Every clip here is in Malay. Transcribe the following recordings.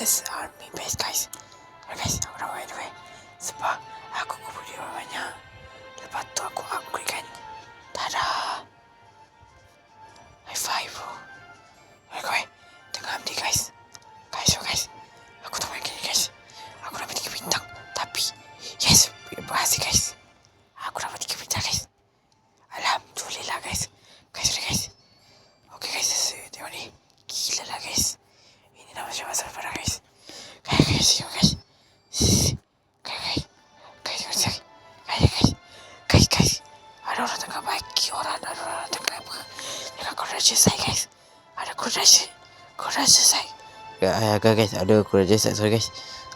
best, army best guys. Guys, aku nak main dulu sebab aku kumpul dia banyak. Lepas tu aku upgrade kan. Tada. High five bro. Okay, tengah ambil guys. Guys. Aku tak main gini guys. Aku dapat 3 bintang. Tapi, yes, berhasil guys. Aku dapat 3 bintang guys. Alhamdulillah guys. Guys. Okay guys, tengok ni. Gila lah guys. Ini nama siapa pada guys. Guys, tengok guys. Guys. Ada orang tengah bagi orang. Ada orang tengah kuraja saya guys. Ada kuraja saya. Ya guys, ada kuraja saya. Sorry guys.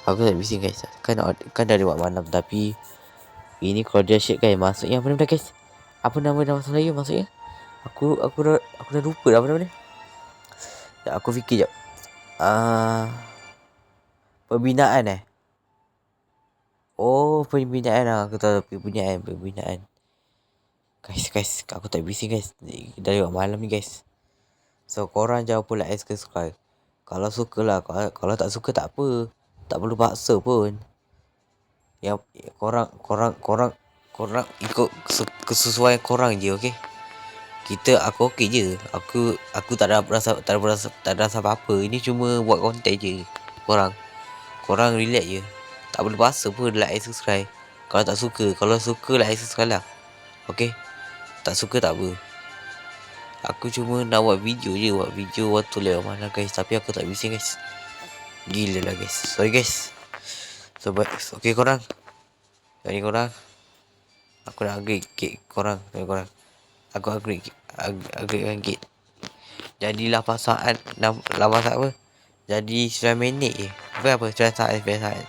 Aku tak bising guys. Kan dari buat malam tapi ini kuraja shit guys. Maksudnya apa nama guys? Apa nama bahasa Melayu maksudnya? Aku dah lupa apa nama dia. Ya, aku fikir jap. Pembinaan Oh, pembinaan lah. Aku tahu pembinaan. Guys, aku tak bising guys. Dari malam ni guys. So, korang jangan lupa like, subscribe. Kalau suka lah. Kalau tak suka tak apa. Tak perlu paksa pun. Yang korang ikut kesesuaian korang je, okey? Aku okey je. Aku tak ada rasa apa-apa. Ini cuma buat konten je. Korang relax je. Tak perlu paksa pun like, subscribe. Kalau tak suka, like, subscribe lah. Okey? Tak suka tak apa. Aku cuma nak buat video je. Waktu lewat mana guys. Tapi aku tak bising guys. Gila lah guys. Sorry guys. So, okey korang. Jadi korang. Aku nak upgrade gate korang. Aku upgrade gate. Jadilah pasal apa? Jadi 9 minit je. Apa 9 saat.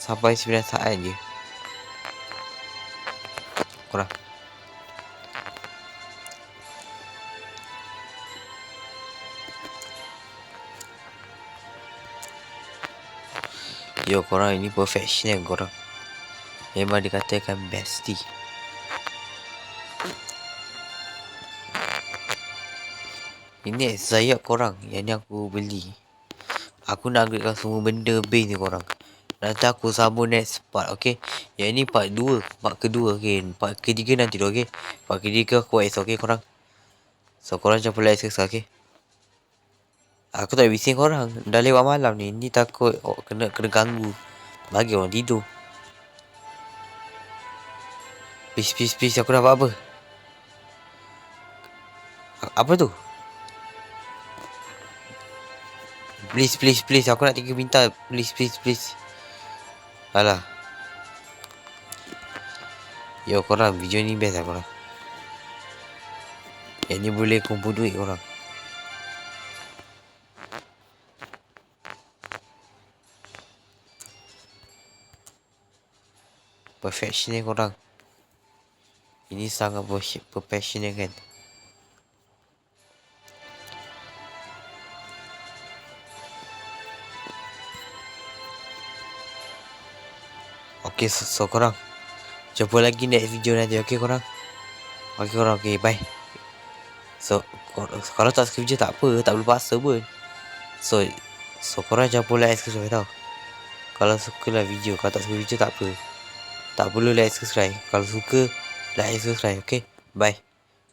Sampai 9 saat je. Korang. Yo korang, ini perfectional korang. Memang dikatakan bestie. Ini saya korang. Yang ni aku beli. Aku nak upgradekan semua benda base ni korang. Nanti aku sambung next part, okay? Yang ni part 2. Part kedua, okay? Part ketiga nanti dulu, okay? Part ketiga aku buat okay korang? So korang jangan like, subscribe, okay? Aku tak bising korang. Dah lewat malam ni. Ni takut kena ganggu. Bagi orang tidur. Please. Aku dapat apa? Apa tu? Please. Aku nak 3 bintang. Please. Alah. Yo korang, video ni best lah korang. Yang ni boleh kumpul duit korang. Perfectional korang. Ini sangat professional kan. Okay, so korang. Jumpa lagi next video nanti, okay korang? Okay korang, okay, bye. So kalau tak suka video tak apa, tak perlu paksa pun. So korang jangan lupa like, subscribe tau. Kalau suka lah video, kalau tak suka video tak apa. Tak perlu like, subscribe. Kalau suka, like, subscribe, okay? Bye.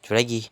Jumpa lagi.